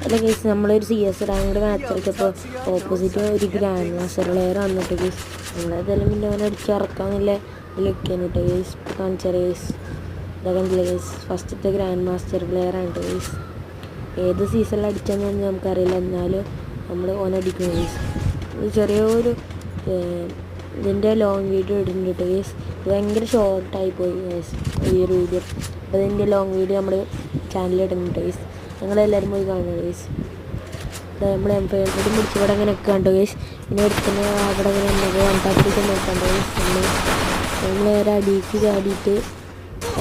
അല്ല കേസ് നമ്മളൊരു CS rank match കളിച്ചപ്പോൾ opposite ഒരു ഗ്രാൻഡ് മാസ്റ്റർ പ്ലെയർ വന്നിട്ട് കേസ് നമ്മളേതായാലും പിന്നെ അവനെ അടിച്ചിറക്കാമെന്നില്ല ഇതിലൊക്കെയാണ് കേട്ടോ കേസ്. കാണിച്ചാൽ കേസ് ഇതാ കണ്ടില്ല കേസ്, ഫസ്റ്റത്തെ ഗ്രാൻഡ് മാസ്റ്റർ പ്ലെയറാണ് കേട്ടോ കേസ്. ഏത് സീസണിൽ അടിച്ചാന്നൊന്നും നമുക്കറിയില്ല, എന്നാലും നമ്മൾ ഓനടിക്കും കേസ്. ചെറിയൊരു ഇതിൻ്റെ ലോങ് വീഡിയോ ഇടുന്നുണ്ട് കേട്ടോ കേസ്. ഭയങ്കര ഷോർട്ടായി പോയി കേസ് ഈ ഒരു വീഡിയോ. അപ്പോൾ ഇതിൻ്റെ ലോങ് വീഡിയോ നമ്മൾ ചാനലിൽ ഇടുന്നുണ്ട് കേസ്, ഞങ്ങളെല്ലാവരും പോയി കാണുക കേസ്. നമ്മൾ M500 മുടിച്ച് ഇവിടെ അങ്ങനെ ഒക്കെ കണ്ടു കേസ്. പിന്നെ എടുക്കുന്ന അവിടെ അങ്ങനെ നമുക്ക് വണ്ടാപ്പിടിച്ച് നോക്കണ്ടോ കേസ്. നമ്മൾ നേരെ അടിക്ക് ചാടിയിട്ട്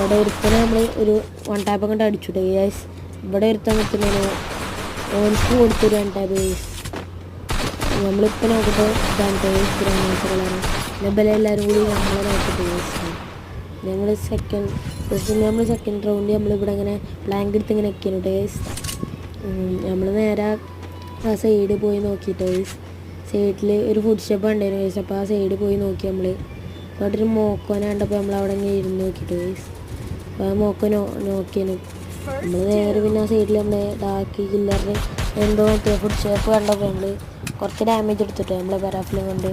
അവിടെ ഒരുത്തനെ നമ്മൾ ഒരു വൺ ടാപ്പ് കൊണ്ട് അടിച്ചുട്ടോ കേസ്. ഇവിടെ ഒരുത്താൻ നിൽക്കുന്നതിന് ഓൻക്ക് കൊടുത്തൊരു വൺ ടാപ്പ് കേസ്. നമ്മളിപ്പോൾ നോക്കിയിട്ട് ഇതാണ് കേസ് ഗ്രാൻഡ് മാസ്റ്റർ കളറാണ്. പിന്നെ എല്ലാവരും കൂടി നമ്മളെ നോക്കിയിട്ട് കേസ് നമ്മൾ സെക്കൻഡ് റൗണ്ട് നമ്മളിവിടെ ഇങ്ങനെ പ്ലാങ്ക് എടുത്ത് ഇങ്ങനെ വെക്കുന്നു കേസ്. നമ്മൾ നേരെ ആ സൈഡ് പോയി നോക്കിയിട്ട് കേസ്. സൈഡിൽ ഒരു ഫുഡ് സ്റ്റെപ്പ് ഉണ്ടായിരുന്നു കേസ്. അപ്പോൾ ആ സൈഡ് പോയി നോക്കി നമ്മൾ. അപ്പോൾ അവിടെ ഒരു മോക്കോനെ കണ്ടപ്പോൾ നമ്മൾ അവിടെ ഇങ്ങനെ ഇരുന്ന് നോക്കിയിട്ട് കേസ്. അപ്പോൾ ആ മോക്കോ നോക്കിയാണ് നമ്മൾ നേരെ. പിന്നെ ആ സൈഡിൽ നമ്മൾ ഡാക്കി കില്ലറിന് എന്തോ മറ്റേ ഫുഡ് സ്റ്റെപ്പ് കണ്ടപ്പോൾ നമ്മൾ കുറച്ച് ഡാമേജ് എടുത്തിട്ട് നമ്മളെ പരാഫിലും കൊണ്ട്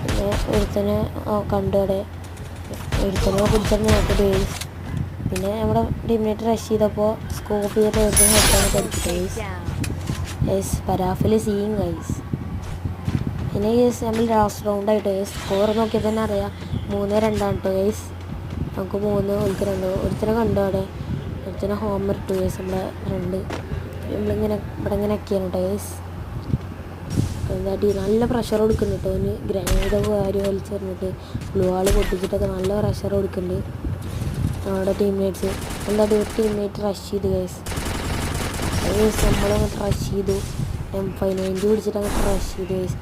പിന്നെ ഒരുത്തനെ കണ്ടു അവിടെ ഒരുത്തനെ പിടിച്ചിട്ട് നോക്കിയിട്ട് കേസ്. പിന്നെ നമ്മുടെ ടീമിനേറ്റ് റഷ് ചെയ്തപ്പോൾ സ്കോപ്പ് ചെയ്തിട്ട് ഒരു ഹെഡാണ് പഠിച്ചിട്ട് കേസ്. യെസ് പരാഫിൽ സീയിങ് ഗൈസ്. പിന്നെ കേസ് നമ്മൾ ലാസ്റ്റ് റൗണ്ടായിട്ട് കേസ് സ്കോർ നോക്കിയാൽ തന്നെ അറിയാം 3-2 കേട്ടോ കേസ്. നമുക്ക് 3 2 ഒരുത്തനെ കണ്ടു അവിടെ. ഒരുത്തനെ ഹോമർ ഇട്ടു കേസ് നമ്മളെ ഫ്രണ്ട്. നമ്മളിങ്ങനെ ഇവിടെ ഇങ്ങനെ ഒക്കെയാണ് കേട്ടോ കേസ്. എന്താട്ടി നല്ല പ്രഷർ കൊടുക്കുന്നുണ്ട് കേട്ടോ. അവന് ഗ്രനേഡൊക്കെ കാര്യം വലിച്ചെറിഞ്ഞിട്ട് ബ്ലൂ ആൾ പൊട്ടിച്ചിട്ടൊക്കെ നല്ല പ്രഷർ കൊടുക്കുന്നുണ്ട് നമ്മുടെ ടീംമേറ്റ്സ്. എന്താട്ടി ഒരു ടീംമേറ്റ് റഷ് ചെയ്തു കേസ്. നമ്മളങ്ങോട്ട് റഷ് ചെയ്തു. M590 പിടിച്ചിട്ട് അങ്ങോട്ട് റഷ് ചെയ്തു കേസ്.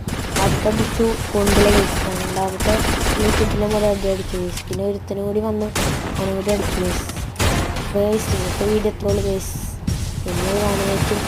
അടുത്തടിച്ചു കൊണ്ടുള്ള കേസ്. രണ്ടാമത്തെ കിട്ടിലെ പോലെ അടിച്ചു കേസ്. പിന്നെ ഒരുത്തനും കൂടി വന്ന് അവനും കൂടി അടിച്ചു കേസ്. കേസ് ഇന്നത്തെ വീഡിയോ എത്രയുള്ളൂ കേസ്. പിന്നെ കാണുന്നേക്കും.